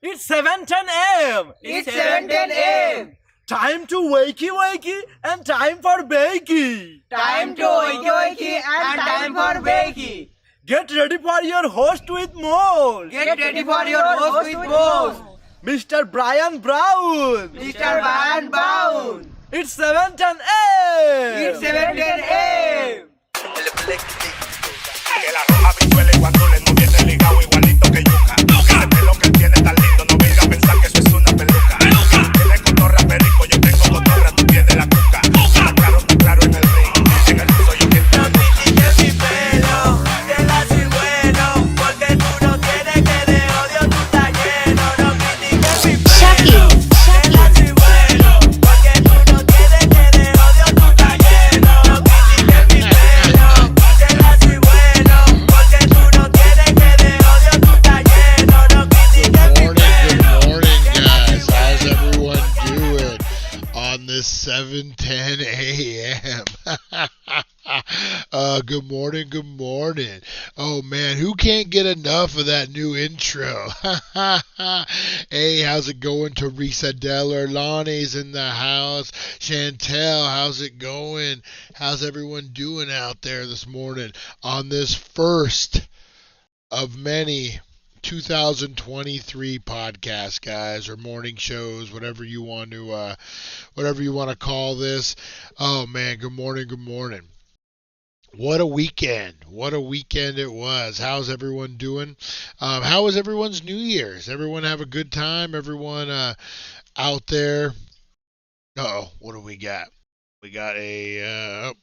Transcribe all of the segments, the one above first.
It's 7:10 a.m. It's 7:10 a.m. Time to wakey wakey and time for bakey. Time to wakey wakey and time for bakey. Get ready for your host with more. Get ready for your host with more. Mr. Brian Brown. Mr. Brian Brown. It's 7:10 a.m. It's 7:10 a.m. Que la roja pichuela y cuando le no viene ligado igualito que yuca. Ese pelo que tiene tan lindo, no venga a pensar que eso es una peluca. Tiene cotorra perico, yo tengo cotorra, tú tienes la cuca. Está claro en el ring, en el piso yo quien te no critiques mi pelo, que la soy bueno, porque tú no tienes que de odio tú estás lleno. No critiques mi pelo, que la soy bueno, porque tú no tienes que de odio tú estás lleno. No critiques mi pelo, que la soy bueno, porque tú no tienes que de odio tú estás lleno. No critiques mi pelo. Good morning, guys. How's everyone doing on this 7:10 a.m.? Good morning, good morning. Oh man, who can't get enough of that new intro? Hey, how's it going? Teresa Deller, Lonnie's in the house. Chantel, how's it going? How's everyone doing out there this morning on this first of many 2023 podcasts, guys, or morning shows, whatever you want to call this. Oh man, good morning, good morning. What a weekend it was. How's everyone doing? How was everyone's New Year's? Everyone have a good time? Everyone out there? What do we got? We got an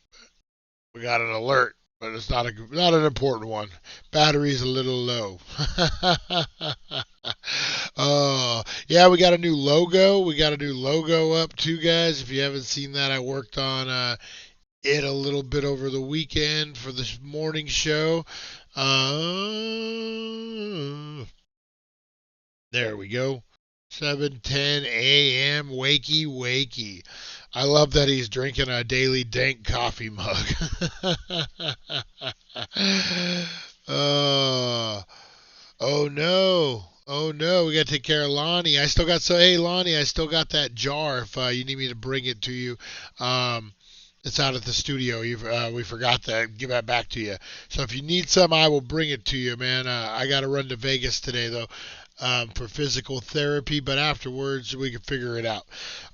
alert, but it's not an important one. Battery's a little low. Yeah, we got a new logo. We got a new logo up too, guys. If you haven't seen that, I worked on it a little bit over the weekend for this morning show. There we go. 7:10 a.m. Wakey Wakey. I love that he's drinking a Daily Dank coffee mug. Oh no. We got to take care of Lonnie. Hey Lonnie, I still got that jar if you need me to bring it to you. It's out at the studio. We forgot to give that back to you. So if you need some, I will bring it to you, man. I got to run to Vegas today, though, for physical therapy. But afterwards, we can figure it out.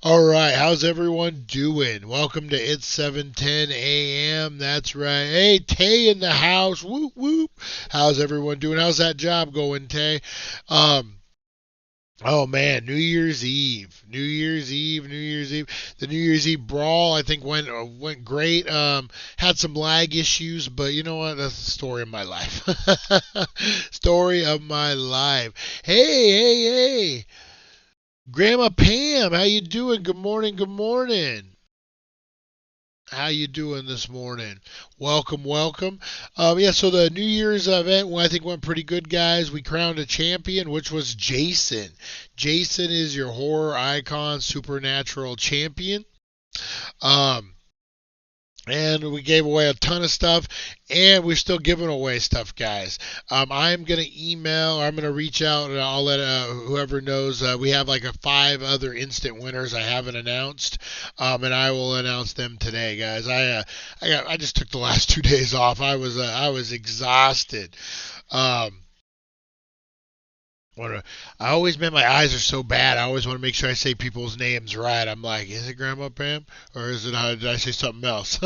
All right. How's everyone doing? Welcome to It's 7:10 a.m. That's right. Hey, Tay in the house. Whoop, whoop. How's everyone doing? How's that job going, Tay? Oh man, New Year's Eve, New Year's Eve, New Year's Eve. The New Year's Eve brawl, I think went great. Had some lag issues, but you know what? That's the story of my life. Story of my life. Hey, hey, hey, Grandma Pam, how you doing? Good morning, good morning. How you doing this morning? Welcome, welcome. Yeah, so the New Year's event, well, I think went pretty good, guys. We crowned a champion, which was Jason. Jason is your horror icon, supernatural champion. Um, and we gave away a ton of stuff, and we're still giving away stuff, guys. I'm gonna email, or I'm gonna reach out, and I'll let whoever knows. We have like 5 other instant winners I haven't announced, and I will announce them today, guys. I just took the last 2 days off. I was exhausted. Um, I always, man, my eyes are so bad. I always want to make sure I say people's names right. I'm like, is it Grandma Pam? Or is it, did I say something else?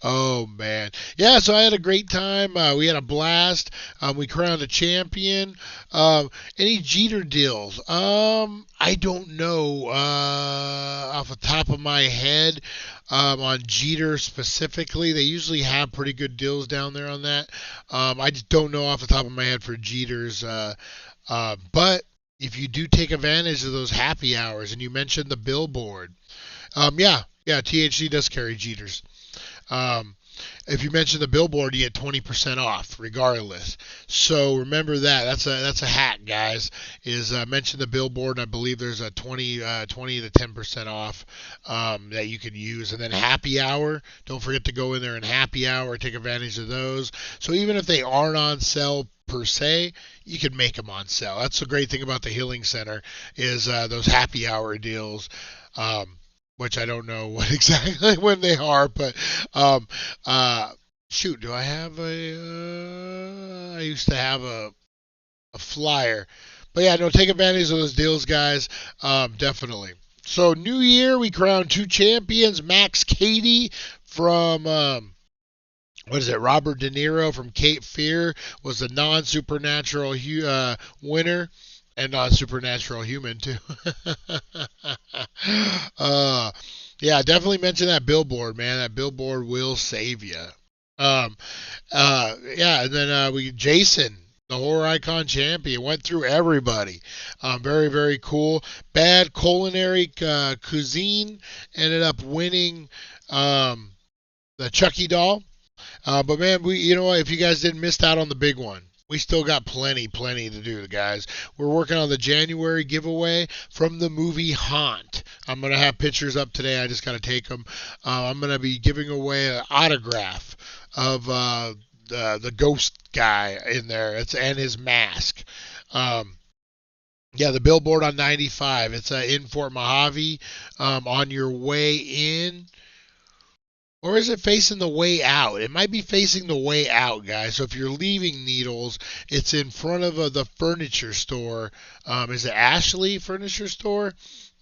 Oh, man. Yeah, so I had a great time. We had a blast. We crowned a champion. Any Jeter deals? I don't know off the top of my head on Jeter specifically. They usually have pretty good deals down there on that. I just don't know off the top of my head for Jeters. But if you do take advantage of those happy hours, and you mentioned the billboard, yeah, THC does carry Jeters. Um, if you mention the billboard, you get 20% off regardless. So remember that. That's a hack, guys. Is mention the billboard, and I believe there's a 20 to 10% off that you can use. And then happy hour, don't forget to go in there and happy hour, take advantage of those. So even if they aren't on sale per se, you can make them on sale. That's the great thing about the Healing Center is those happy hour deals. Which I don't know what exactly when they are, but shoot, do I have I used to have a flyer, but yeah, no, take advantage of those deals, guys. Definitely. So New Year, we crowned 2 champions. Max Cady from what is it? Robert De Niro from Cape Fear was the non-supernatural winner. And non-supernatural human, too. Yeah, definitely mention that billboard, man. That billboard will save you. Yeah, and then Jason, the horror icon champion, went through everybody. Very, very cool. Bad Culinary Cuisine ended up winning the Chucky doll. But man, you know what? If you guys didn't miss out on the big one, we still got plenty to do, guys. We're working on the January giveaway from the movie Haunt. I'm going to have pictures up today. I just got to take them. I'm going to be giving away an autograph of the ghost guy in there. And his mask. Yeah, the billboard on 95. It's in Fort Mojave. On your way in. Or is it facing the way out? It might be facing the way out, guys. So if you're leaving Needles, it's in front of the furniture store. Is it Ashley Furniture Store?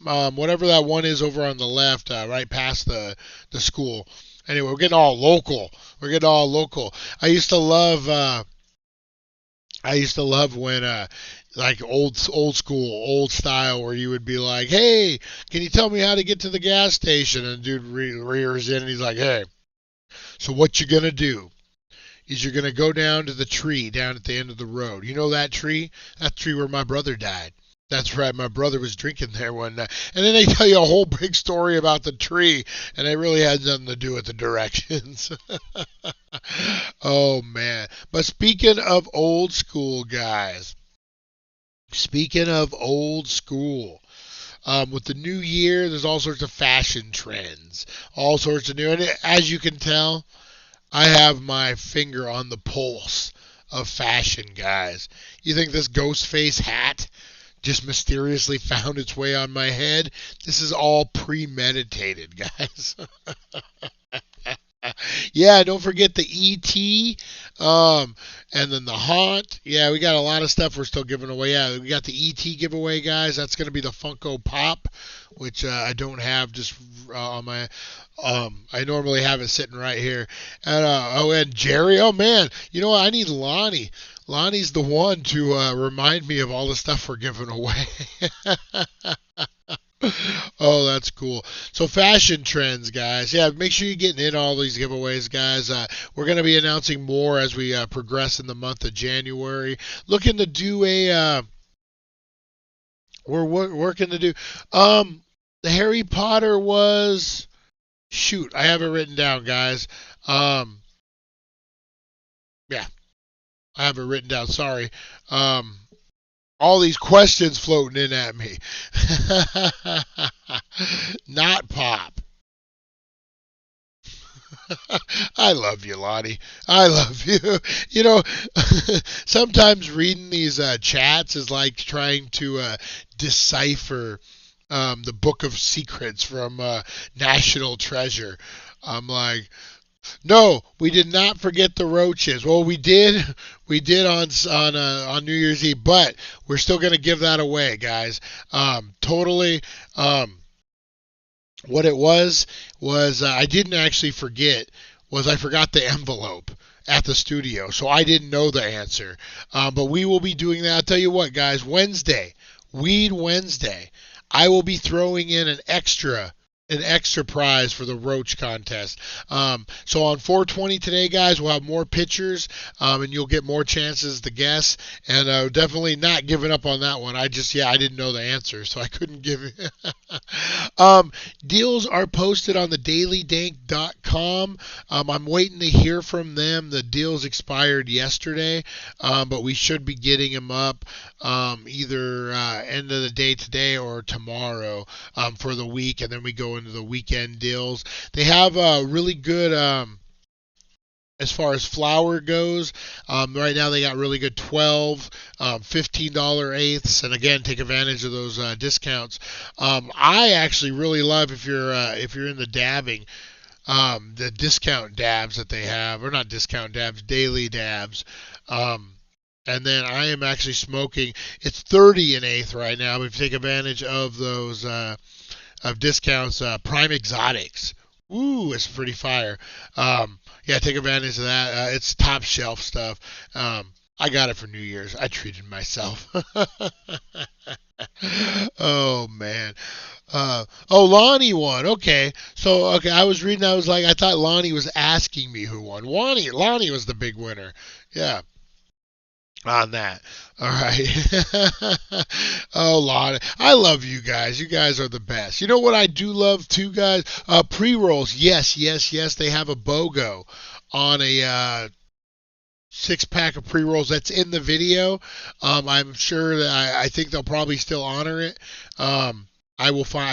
Whatever that one is over on the left, right past the school. Anyway, we're getting all local. I used to love when like old school, old style, where you would be like, hey, can you tell me how to get to the gas station? And the dude rears in and he's like, hey, so what you're going to do is you're going to go down to the tree down at the end of the road. You know that tree? That tree where my brother died. That's right, my brother was drinking there one night. And then they tell you a whole big story about the tree, and it really had nothing to do with the directions. Oh, man. But speaking of old school, guys, with the new year, there's all sorts of fashion trends, all sorts of new, and as you can tell, I have my finger on the pulse of fashion, guys. You think this ghost face hat just mysteriously found its way on my head? This is all premeditated, guys. Yeah, don't forget the ET, and then the Haunt. Yeah, we got a lot of stuff we're still giving away. Yeah, we got the ET giveaway, guys. That's going to be the Funko Pop, which I don't have just on my. I normally have it sitting right here. And and Jerry. Oh man, you know what? I need Lonnie. Lonnie's the one to remind me of all the stuff we're giving away. Oh, that's cool. So fashion trends, guys. Yeah, make sure you're getting in all these giveaways, guys. We're going to be announcing more as we progress in the month of January. Looking to do we're working to do, the Harry Potter was, shoot, I have it written down, guys. Yeah, I have it written down. Sorry. All these questions floating in at me. Not pop. I love you, Lonnie. I love you. You know, sometimes reading these chats is like trying to decipher the Book of Secrets from National Treasure. I'm like, no, we did not forget the roaches. Well, we did on New Year's Eve, but we're still going to give that away, guys. Totally. What it was I didn't actually forget. I forgot the envelope at the studio, so I didn't know the answer. But we will be doing that. I'll tell you what, guys. Wednesday, Weed Wednesday, I will be throwing in an extra prize for the roach contest. So on 420 today, guys, we'll have more pictures, and you'll get more chances to guess. And definitely not giving up on that one. I didn't know the answer, so I couldn't give it. Deals are posted on thedailydank.com. I'm waiting to hear from them. The deals expired yesterday, but we should be getting them up either end of the day today or tomorrow for the week, and then we go into the weekend deals. They have really good as far as flour goes. Right now they got really good 12, $15 eighths, and again, take advantage of those discounts. I actually really love if you're in the dabbing, the discount dabs that they have, or not discount dabs, daily dabs. And then I am actually smoking. It's 30 an eighth right now. But if you take advantage of those of discounts, Prime Exotics. Ooh, it's pretty fire. Yeah, take advantage of that. It's top shelf stuff. I got it for New Year's. I treated myself. Oh man. Lonnie won. Okay. So I was reading. I was like, I thought Lonnie was asking me who won. Lonnie was the big winner. Yeah. On that. All right. Oh, Lonnie. I love you guys. You guys are the best. You know what I do love too, guys? Pre-rolls. Yes. They have a BOGO on a 6-pack of pre-rolls that's in the video. I'm sure that I think they'll probably still honor it. I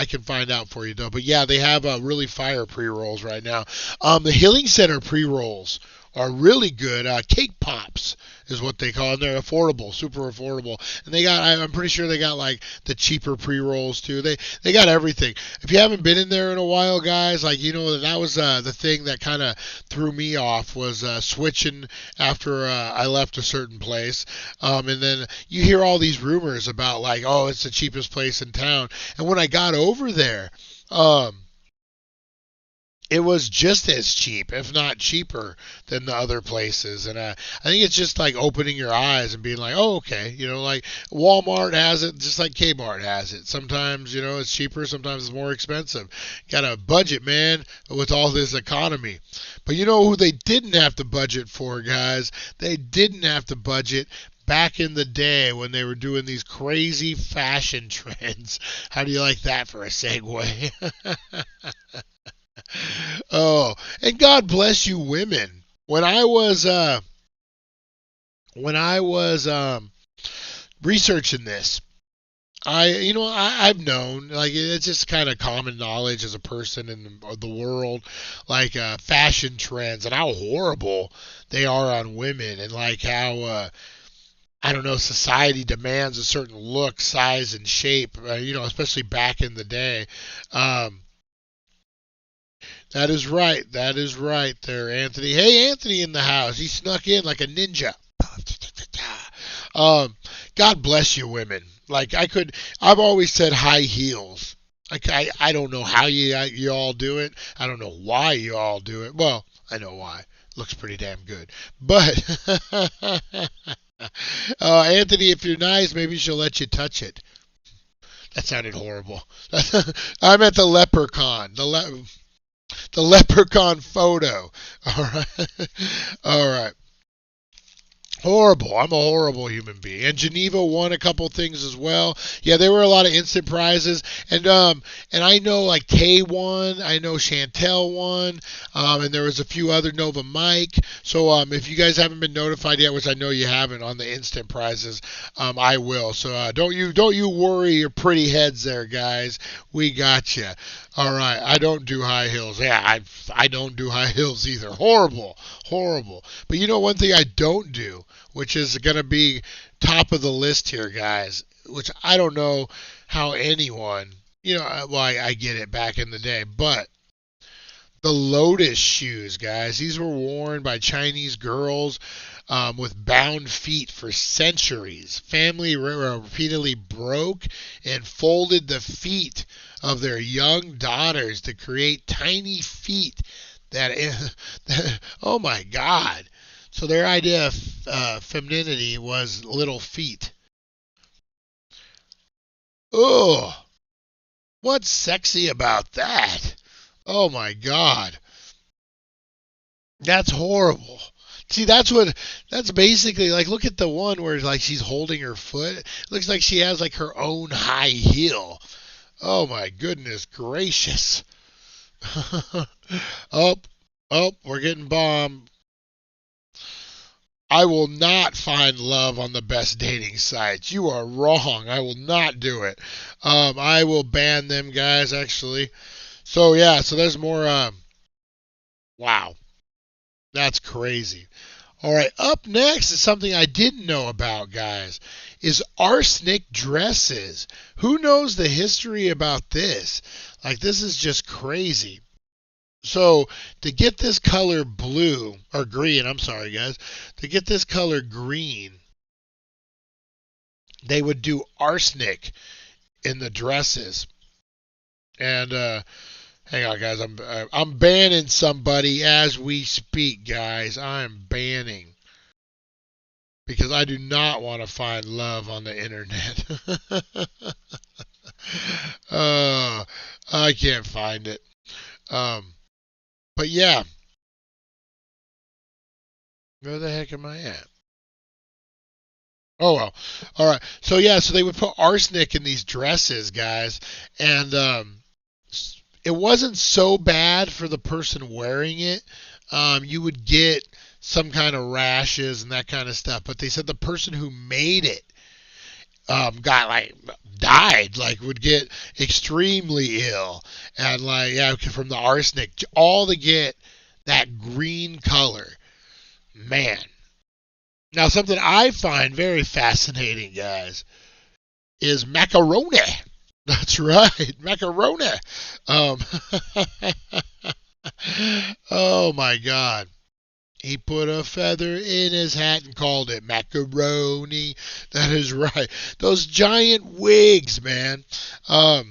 can find out for you though. But yeah, they have really fire pre-rolls right now. The Healing Center pre-rolls are really good. Cake pops is what they call them. They're affordable, super affordable. And I'm pretty sure they got like the cheaper pre-rolls too. They got everything. If you haven't been in there in a while, guys, like, you know, that was the thing that kind of threw me off was switching after I left a certain place. And then you hear all these rumors about like, oh, it's the cheapest place in town. And when I got over there, it was just as cheap, if not cheaper, than the other places. And I think it's just like opening your eyes and being like, oh, okay. You know, like Walmart has it, just like Kmart has it. Sometimes, you know, it's cheaper. Sometimes it's more expensive. Got a budget, man, with all this economy. But you know who they didn't have to budget for, guys? They didn't have to budget back in the day when they were doing these crazy fashion trends. How do you like that for a segue? Oh, and God bless you women. When I was researching this, I've known, like, it's just kind of common knowledge as a person in the world, like fashion trends and how horrible they are on women, and like how I don't know, society demands a certain look, size, and shape, especially back in the day. That is right. That is right there, Anthony. Hey, Anthony in the house. He snuck in like a ninja. God bless you, women. Like I've always said high heels. Like I don't know how you all do it. I don't know why you all do it. Well, I know why. Looks pretty damn good. But Anthony, if you're nice, maybe she'll let you touch it. That sounded horrible. I'm at the leprechaun. The leprechaun photo. All right. All right. Horrible. I'm a horrible human being. And Geneva won a couple things as well. Yeah, there were a lot of instant prizes. And I know like Kay won. I know Chantel won. And there was a few other Nova Mike. So if you guys haven't been notified yet, which I know you haven't on the instant prizes, I will. So don't you worry your pretty heads there, guys. We got you. All right. I don't do high heels. Yeah, I don't do high heels either. Horrible. But you know one thing I don't do, which is going to be top of the list here, guys, which I don't know how anyone, well, I get it back in the day, but the lotus shoes, guys, these were worn by Chinese girls with bound feet for centuries. Family repeatedly broke and folded the feet of their young daughters to create tiny feet that oh my God. So their idea of femininity was little feet. Oh, what's sexy about that? Oh my God. That's horrible. See, that's basically like, look at the one where like she's holding her foot. It looks like she has like her own high heel. Oh my goodness gracious. Oh, we're getting bombed. I will not find love on the best dating sites. You are wrong. I will not do it. I will ban them, guys, actually. So, yeah, so there's more. Wow. That's crazy. All right, up next is something I didn't know about, guys, is arsenic dresses. Who knows the history about this? Like, this is just crazy. So, to get this color blue, or green, I'm sorry, guys, to get this color green, they would do arsenic in the dresses. And, hang on, guys, I'm banning somebody as we speak, guys. I'm banning. Because I do not want to find love on the internet. I can't find it. But yeah. Where the heck am I at? Oh, well. All right. So, yeah, so they would put arsenic in these dresses, guys. And it wasn't so bad for the person wearing it. You would get some kind of rashes and that kind of stuff. But they said the person who made it died, would get extremely ill, and from the arsenic, all to get that green color. Man. Now, something I find very fascinating, guys, is macaroni. That's right, macaroni. Oh my God. He put a feather in his hat and called it macaroni. That is right. Those giant wigs, man. They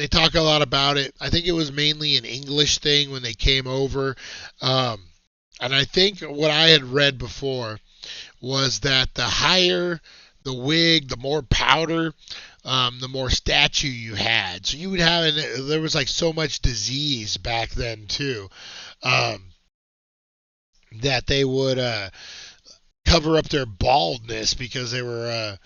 talk a lot about it. I think it was mainly an English thing when they came over. And I think what I had read before was that the higher the wig, the more powder, the more statue you had. So you would have, there was like so much disease back then too. That they would cover up their baldness because they were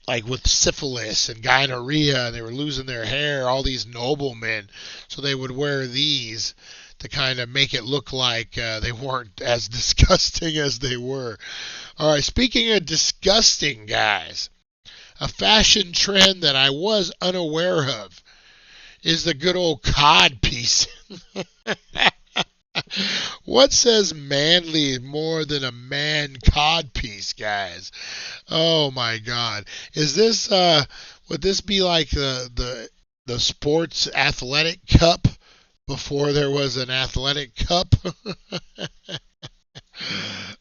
like with syphilis and gonorrhea, and they were losing their hair, all these noblemen. So they would wear these to kind of make it look like they weren't as disgusting as they were. All right, speaking of disgusting, guys, a fashion trend that I was unaware of is the good old cod piece. What says manly more than a man cod piece, guys? Oh my God. Is this Would this be like the sports athletic cup before there was an athletic cup?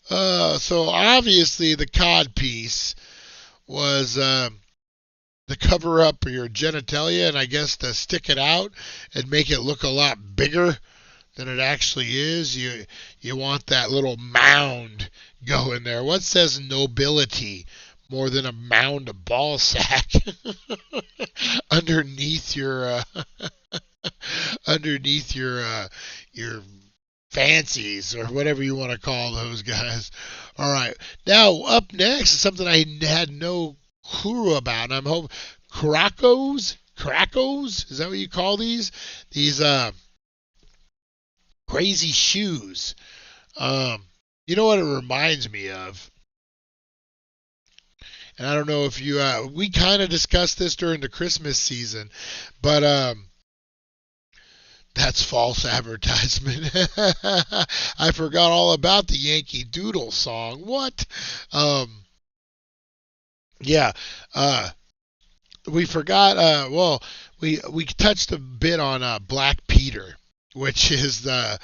So obviously the cod piece was to cover up your genitalia, and I guess to stick it out and make it look a lot bigger than it actually is. You want that little mound going there. What says nobility more than a mound of ball sack underneath your your fancies, or whatever you want to call those guys. All right, now up next is something I had no clue about, and I'm hoping Cracos, is that what you call these crazy shoes? You know what it reminds me of? And I don't know if you we kind of discussed this during the Christmas season, but that's false advertisement. I forgot all about the Yankee Doodle song. What? Yeah. We forgot. Well, we touched a bit on Black Peter, which is the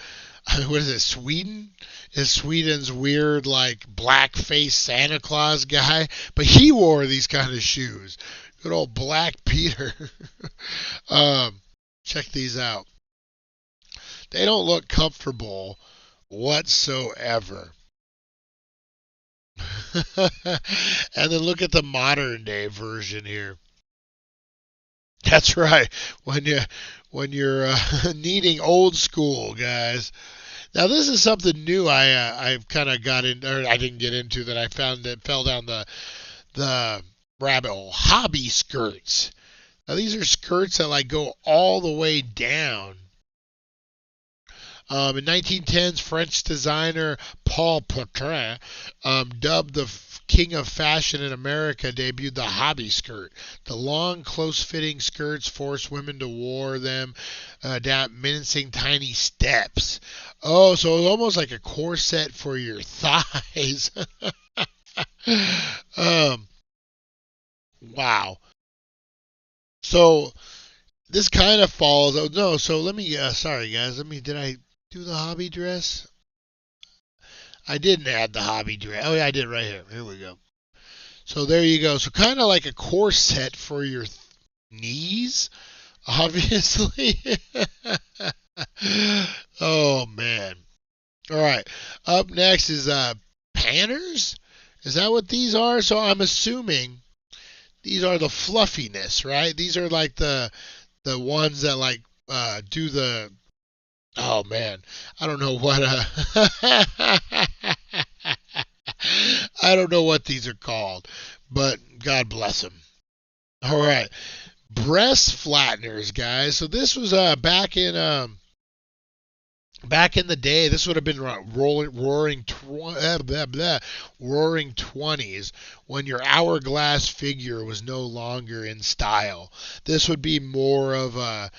what is it? Sweden is Sweden's weird like black face Santa Claus guy, but he wore these kind of shoes. Good old Black Peter. Check these out. They don't look comfortable whatsoever. And then look at the modern day version here. That's right. When you're needing old school, guys. Now this is something new. I've kind of got in, or I didn't get into, that I found that fell down the rabbit hole. Hobby skirts. Now these are skirts that like go all the way down. In 1910s, French designer Paul Poiret, dubbed the king of fashion in America, debuted the hobby skirt. The long, close-fitting skirts forced women to wear them down menacing tiny steps. Oh, so it's almost like a corset for your thighs. Wow. So this kind of falls. Oh no. So let me. Sorry guys. Did I do the hobby dress? I didn't add the hobby dress. Oh yeah, I did right here. Here we go. So there you go. So kind of like a corset for your knees, obviously. Oh man. All right. Up next is panners. Is that what these are? So I'm assuming these are the fluffiness, right? These are like the ones that like do the. Oh man, I don't know what I don't know what these are called, but God bless them. All right, breast flatteners, guys. So this was back in the day. This would have been roaring 20s, when your hourglass figure was no longer in style. This would be more of a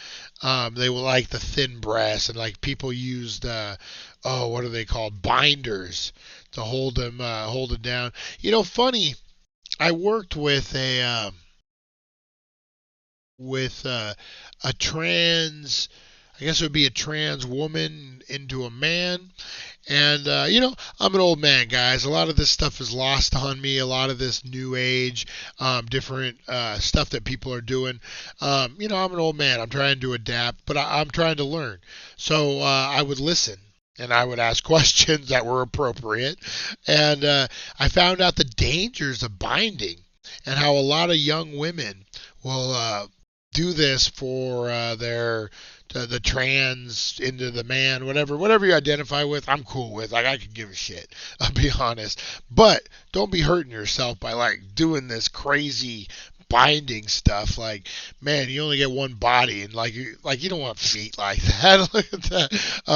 they were like the thin breasts, and like people used what are they called, binders, to hold them down. You know, funny, I worked with a trans, I guess it would be a trans woman into a man. And, I'm an old man, guys. A lot of this stuff is lost on me. A lot of this new age, different stuff that people are doing. I'm an old man. I'm trying to adapt, but I'm trying to learn. So I would listen, and I would ask questions that were appropriate. And I found out the dangers of binding, and how a lot of young women will do this for the trans into the man, whatever you identify with, I'm cool with. Like, I could give a shit, I'll be honest. But don't be hurting yourself by like doing this crazy binding stuff. Like, man, you only get one body, and like you don't want feet like that. Look at that.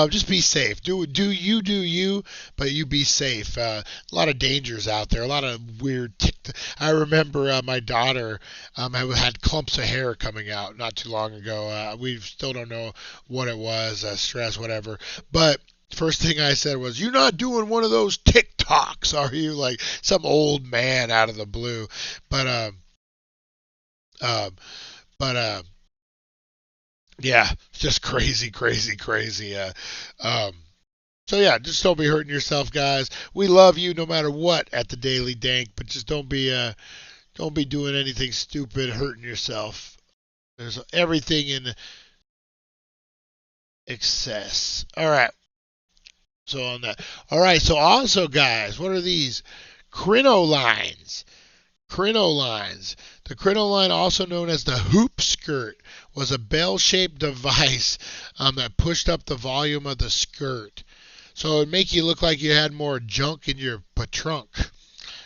Just be safe. Do you, but you be safe. A lot of dangers out there. A lot of weird. I remember my daughter had clumps of hair coming out not too long ago. We still don't know what it was, stress, whatever. But first thing I said was, "You're not doing one of those TikToks, are you?" Like some old man out of the blue. But But yeah, just crazy, crazy, crazy. So yeah, just don't be hurting yourself, guys. We love you no matter what at the Daily Dank, but just don't be doing anything stupid, hurting yourself. There's everything in excess. All right. So on that. All right. So also, guys, what are these crinolines? Crinolines. The crinoline, also known as the hoop skirt, was a bell-shaped device that pushed up the volume of the skirt. So it would make you look like you had more junk in your trunk,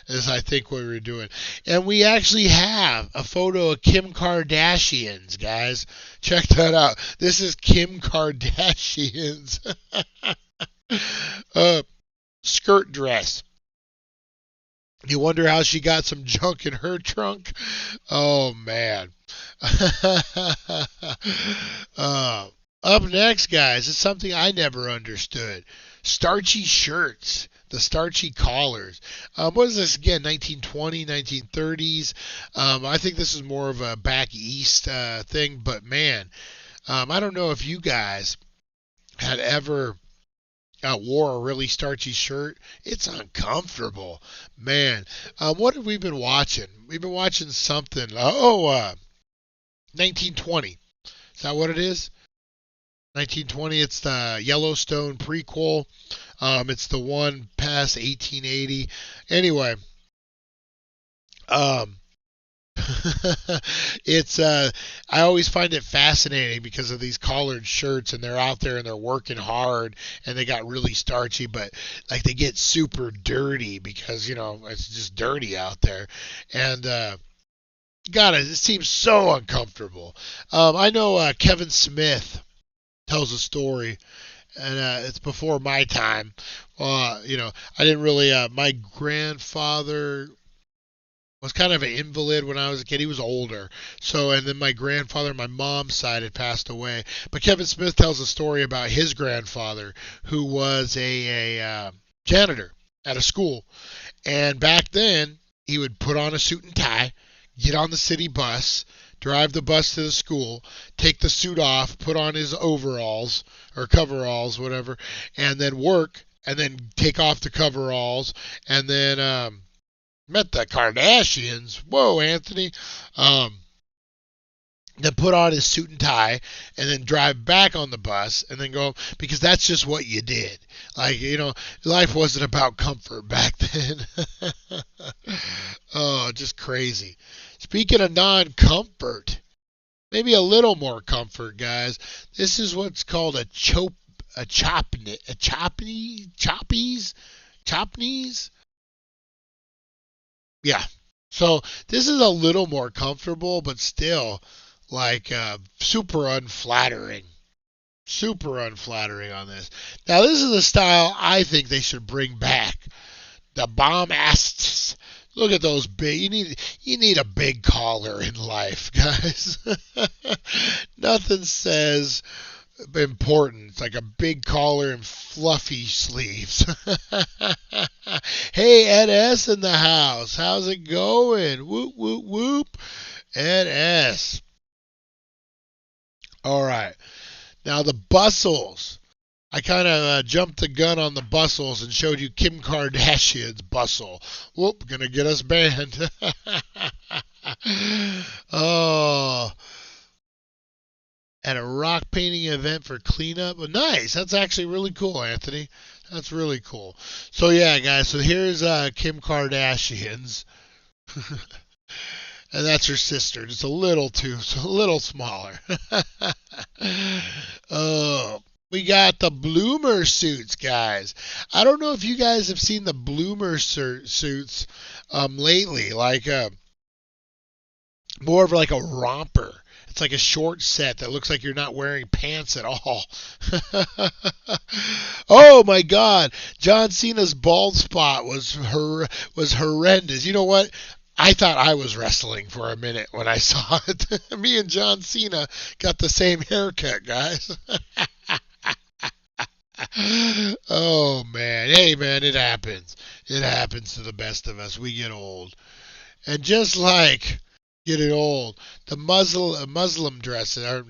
is I think what we were doing. And we actually have a photo of Kim Kardashian's, guys. Check that out. This is Kim Kardashian's skirt dress. You wonder how she got some junk in her trunk? Oh, man. Up next, guys, is something I never understood. Starchy shirts, the starchy collars. What is this again, 1920, 1930s? I think this is more of a back east thing, but man, I don't know if you guys had ever wore a really starchy shirt. It's uncomfortable, man. What have we been watching? We've been watching something. 1920. Is that what it is? 1920. It's the Yellowstone prequel. It's the one past 1880. Anyway, it's I always find it fascinating because of these collared shirts, and they're out there and they're working hard and they got really starchy, but like they get super dirty because it's just dirty out there. And God, it seems so uncomfortable. I know Kevin Smith tells a story, and it's before my time. I didn't really. My grandfather was kind of an invalid when I was a kid. He was older. So, and then my grandfather, my mom's side, had passed away. But Kevin Smith tells a story about his grandfather, who was a janitor at a school. And back then, he would put on a suit and tie, get on the city bus, drive the bus to the school, take the suit off, put on his overalls or coveralls, whatever, and then work, and then take off the coveralls, and then met the Kardashians. Whoa, Anthony. Then put on his suit and tie, and then drive back on the bus, and then go, because that's just what you did. Like, life wasn't about comfort back then. Oh, just crazy. Speaking of non-comfort, maybe a little more comfort, guys. This is what's called a chopneys. Yeah. So this is a little more comfortable, but still like super unflattering. Super unflattering on this. Now this is a style I think they should bring back. The bomb-asts. Look at those big. You need a big collar in life, guys. Nothing says important like a big collar and fluffy sleeves. Hey, Ed S in the house. How's it going? Whoop, whoop, whoop. Ed S. All right. Now the bustles. I kind of jumped the gun on the bustles and showed you Kim Kardashian's bustle. Whoop, gonna get us banned. Oh. At a rock painting event for cleanup. Oh, nice. That's actually really cool, Anthony. That's really cool. So yeah, guys. So here's Kim Kardashian's, and that's her sister. Just a little smaller. Oh, we got the bloomer suits, guys. I don't know if you guys have seen the bloomer suits lately. Like more of like a romper. It's like a short set that looks like you're not wearing pants at all. Oh my God, John Cena's bald spot was horrendous. You know what? I thought I was wrestling for a minute when I saw it. Me and John Cena got the same haircut, guys. Oh man, hey man, it happens. It happens to the best of us. We get old, and just like getting old. The Muslim dresses, or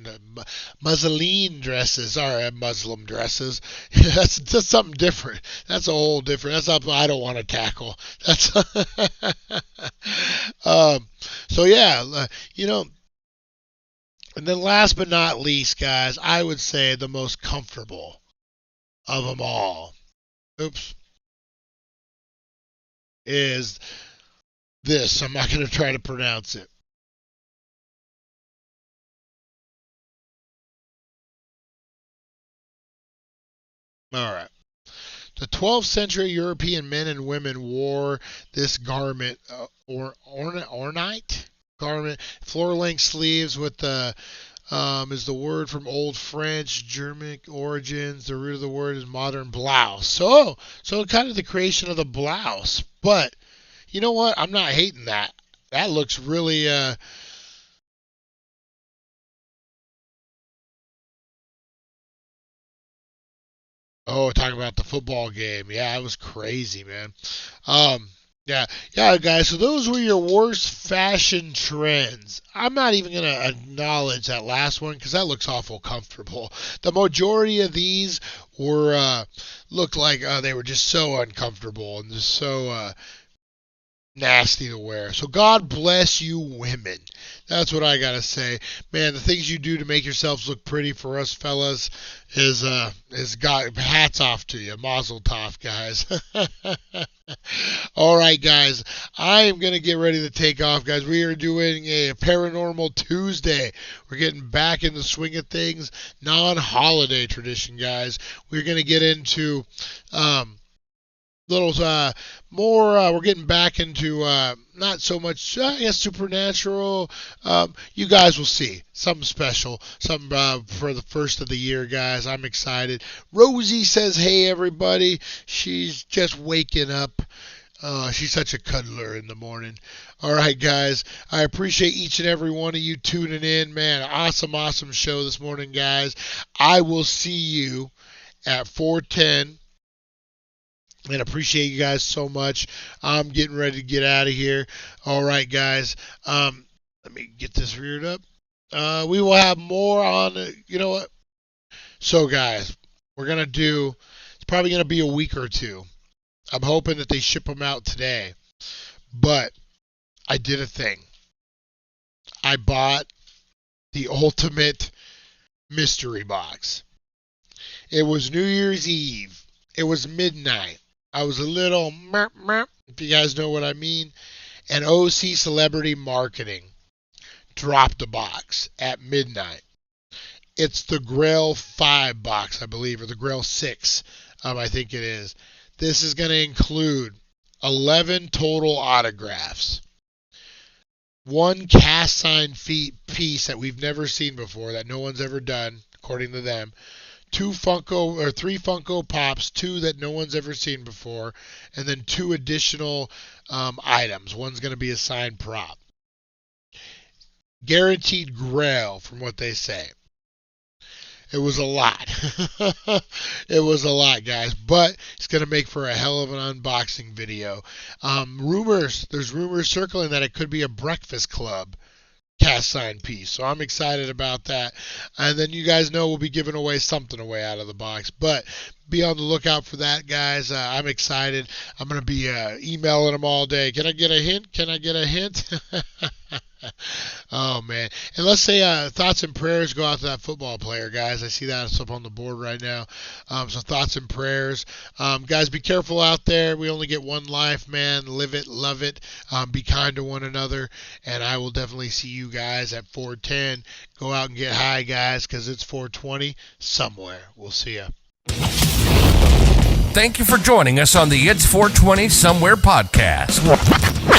Mussolini dresses, are Muslim dresses. That's something different. That's a whole different. That's something I don't want to tackle. That's so yeah, And then last but not least, guys, I would say the most comfortable of them all. Is this. I'm not going to try to pronounce it. All right. The 12th century European men and women wore this garment, ornate garment, floor-length sleeves with the is the word from Old French, Germanic origins. The root of the word is modern blouse. So kind of the creation of the blouse. But you know what? I'm not hating that. That looks really Oh, talking about the football game. Yeah, it was crazy, man. Yeah, guys. So those were your worst fashion trends. I'm not even gonna acknowledge that last one because that looks awful comfortable. The majority of these were looked like they were just so uncomfortable and just so nasty to wear. So God bless you, women. That's what I gotta say, man. The things you do to make yourselves look pretty for us fellas is got hats off to you. Mazel tov, guys. All right, guys. I am gonna get ready to take off, guys. We are doing a Paranormal Tuesday. We're getting back in the swing of things. Non-holiday tradition, guys. We're gonna get into little more we're getting back into not so much supernatural. You guys will see something special, something for the first of the year, guys. I'm excited. Rosie says hey everybody. She's just waking up. She's such a cuddler in the morning. All right, guys. I appreciate each and every one of you tuning in, man. Awesome show this morning, guys. I will see you at 4:10. And appreciate you guys so much. I'm getting ready to get out of here. All right, guys. Let me get this reared up. We will have more on, you know what? So, guys, we're going to do, it's probably going to be a week or two. I'm hoping that they ship them out today. But I did a thing. I bought the ultimate mystery box. It was New Year's Eve. It was midnight. I was a little if you guys know what I mean. And OC Celebrity Marketing dropped a box at midnight. It's the Grail 5 box, I believe, or the Grail 6, I think it is. This is going to include 11 total autographs, one cast sign piece that we've never seen before, that no one's ever done, according to them, three Funko Pops, 2 that no one's ever seen before, and then 2 additional items. One's going to be a signed prop. Guaranteed Grail, from what they say. It was a lot. It was a lot, guys, but it's going to make for a hell of an unboxing video. There's rumors circling that it could be a Breakfast Club cast sign piece, so I'm excited about that. And then you guys know we'll be giving away something away out of the box, but be on the lookout for that, guys. I'm excited. I'm going to be emailing them all day. Can I get a hint? Can I get a hint? Oh, man. And let's say thoughts and prayers go out to that football player, guys. I see that it's up on the board right now. So thoughts and prayers. Guys, be careful out there. We only get one life, man. Live it, love it. Be kind to one another. And I will definitely see you guys at 4:10. Go out and get high, guys, because it's 4:20 somewhere. We'll see ya. Thank you for joining us on the It's 420 Somewhere podcast.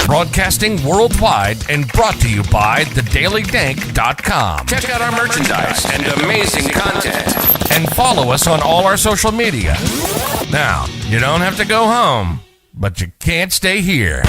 Broadcasting worldwide and brought to you by thedailydank.com. Check out our merchandise and amazing content. And follow us on all our social media. Now, you don't have to go home, but you can't stay here.